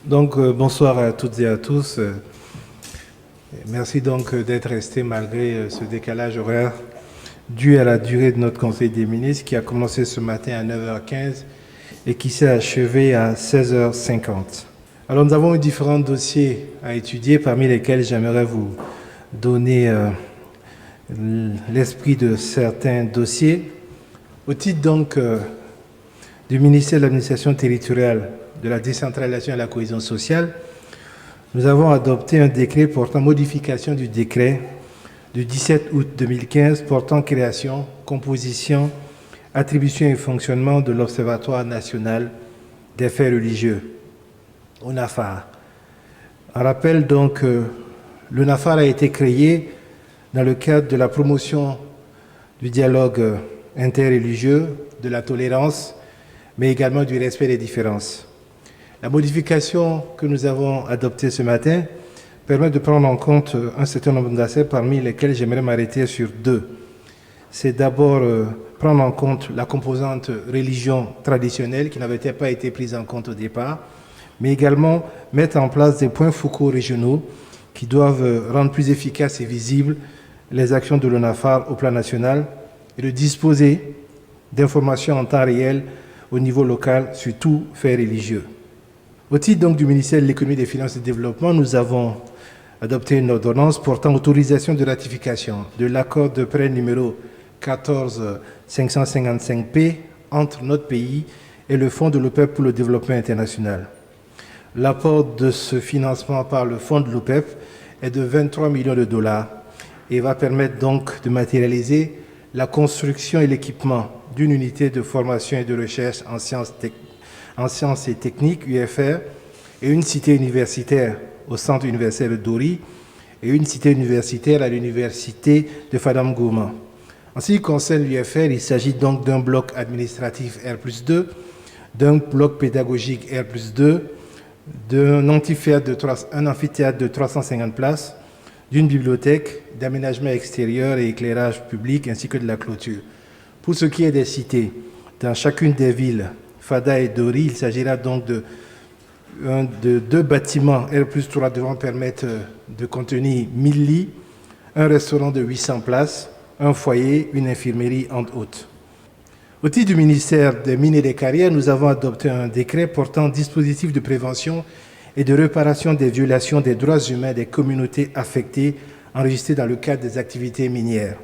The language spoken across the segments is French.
Bonsoir à toutes et à tous. Merci donc d'être restés malgré ce décalage horaire dû à la durée de notre Conseil des ministres qui a commencé ce matin à 9h15 et qui s'est achevé à 16h50. Alors nous avons eu différents dossiers à étudier, parmi lesquels j'aimerais vous donner l'esprit de certains dossiers. Au titre donc du ministère de l'Administration territoriale, de la décentralisation et de la cohésion sociale, nous avons adopté un décret portant modification du décret du 17 août 2015 portant création, composition, attribution et fonctionnement de l'Observatoire national des faits religieux, ONAFAR. On rappelle donc que l'ONAFAR a été créé dans le cadre de la promotion du dialogue interreligieux, de la tolérance, mais également du respect des différences. La modification que nous avons adoptée ce matin permet de prendre en compte un certain nombre d'aspects, parmi lesquels j'aimerais m'arrêter sur deux. C'est d'abord prendre en compte la composante religion traditionnelle qui n'avait pas été prise en compte au départ, mais également mettre en place des points focaux régionaux qui doivent rendre plus efficaces et visibles les actions de l'ONAFAR au plan national et de disposer d'informations en temps réel au niveau local sur tout fait religieux. Au titre donc du ministère de l'Économie, des Finances et du Développement, nous avons adopté une ordonnance portant autorisation de ratification de l'accord de prêt numéro 14555P entre notre pays et le Fonds de l'OPEP pour le développement international. L'apport de ce financement par le Fonds de l'OPEP est de 23 millions de dollars et va permettre donc de matérialiser la construction et l'équipement d'une unité de formation et de recherche en sciences et techniques, UFR, et une cité universitaire au centre universitaire de Dori et une cité universitaire à l'université de Fadam Gourma. En ce qui concerne l'UFR, il s'agit donc d'un bloc administratif R+2, d'un bloc pédagogique R+2, d'un amphithéâtre de 350 places, d'une bibliothèque, d'aménagement extérieur et éclairage public, ainsi que de la clôture. Pour ce qui est des cités, dans chacune des villes, Fada et Dori, il s'agira donc de deux bâtiments R+3 devant permettre de contenir 1000 lits, un restaurant de 800 places, un foyer, une infirmerie, entre autres. Au titre du ministère des Mines et des Carrières, nous avons adopté un décret portant dispositif de prévention et de réparation des violations des droits humains des communautés affectées enregistrées dans le cadre des activités minières.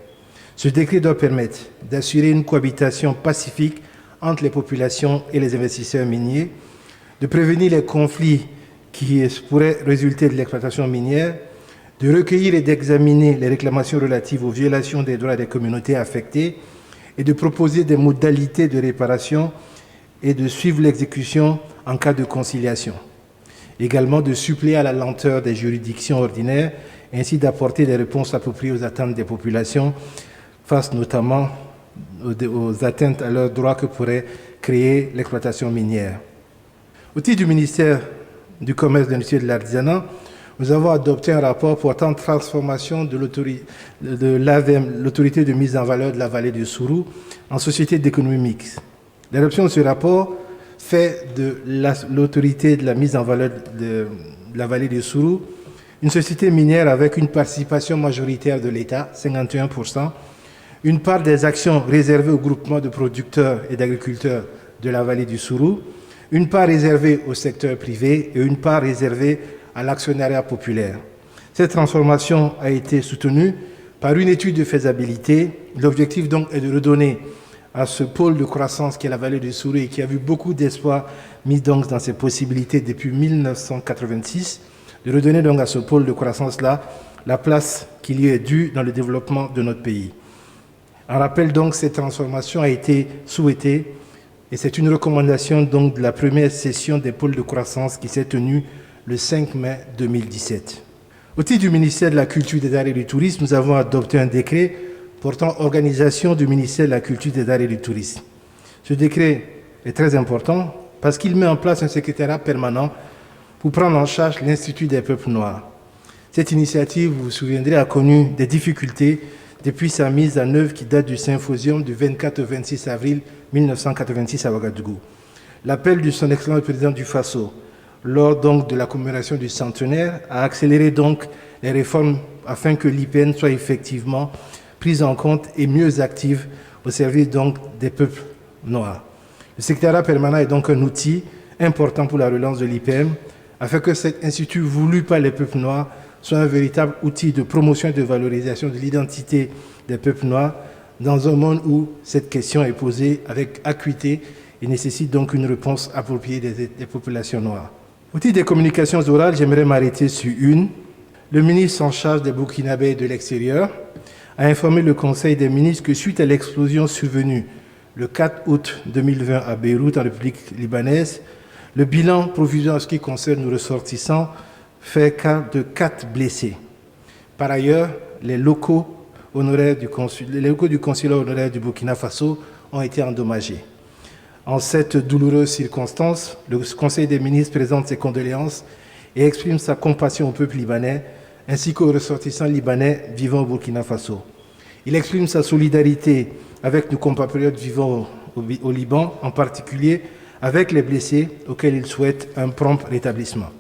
Ce décret doit permettre d'assurer une cohabitation pacifique entre les populations et les investisseurs miniers, de prévenir les conflits qui pourraient résulter de l'exploitation minière, de recueillir et d'examiner les réclamations relatives aux violations des droits des communautés affectées et de proposer des modalités de réparation et de suivre l'exécution en cas de conciliation. Également de suppléer à la lenteur des juridictions ordinaires, ainsi d'apporter des réponses appropriées aux attentes des populations, face notamment aux atteintes à leurs droits que pourrait créer l'exploitation minière. Au titre du ministère du Commerce, de l'Industrie et de l'Artisanat, nous avons adopté un rapport portant transformation de l'AVM, l'autorité de mise en valeur de la vallée du Sourou, en société d'économie mixte. L'adoption de ce rapport fait de l'autorité de la mise en valeur de la vallée du Sourou une société minière avec une participation majoritaire de l'État, 51%, une part des actions réservées au groupement de producteurs et d'agriculteurs de la vallée du Sourou, une part réservée au secteur privé et une part réservée à l'actionnariat populaire. Cette transformation a été soutenue par une étude de faisabilité. L'objectif donc est de redonner à ce pôle de croissance qui est la vallée du Sourou et qui a vu beaucoup d'espoir mis donc dans ses possibilités depuis 1986, de redonner donc à ce pôle de croissance-là la place qui lui est due dans le développement de notre pays. Un rappel donc, cette transformation a été souhaitée et c'est une recommandation donc de la première session des pôles de croissance qui s'est tenue le 5 mai 2017. Au titre du ministère de la Culture, des Arts et du Tourisme, nous avons adopté un décret portant organisation du ministère de la Culture, des Arts et du Tourisme. Ce décret est très important parce qu'il met en place un secrétariat permanent pour prendre en charge l'Institut des peuples noirs. Cette initiative, vous vous souviendrez, a connu des difficultés depuis sa mise en œuvre qui date du symposium du 24 au 26 avril 1986 à Ouagadougou. L'appel de son excellent président du FASO, lors donc de la commémoration du centenaire, à accélérer donc les réformes afin que l'IPN soit effectivement prise en compte et mieux active au service donc des peuples noirs. Le secrétariat permanent est donc un outil important pour la relance de l'IPM, afin que cet institut voulu par les peuples noirs soit un véritable outil de promotion et de valorisation de l'identité des peuples noirs dans un monde où cette question est posée avec acuité et nécessite donc une réponse appropriée des populations noires. Au titre des communications orales, j'aimerais m'arrêter sur une. Le ministre en charge des Burkinabés de l'extérieur a informé le Conseil des ministres que suite à l'explosion survenue le 4 août 2020 à Beyrouth, en République libanaise, le bilan provisoire en ce qui concerne nos ressortissants fait cas de 4 blessés. Par ailleurs, les locaux du consulat honoraire du Burkina Faso ont été endommagés. En cette douloureuse circonstance, le Conseil des ministres présente ses condoléances et exprime sa compassion au peuple libanais ainsi qu'aux ressortissants libanais vivant au Burkina Faso. Il exprime sa solidarité avec nos compatriotes vivant au Liban, en particulier avec les blessés auxquels il souhaite un prompt rétablissement.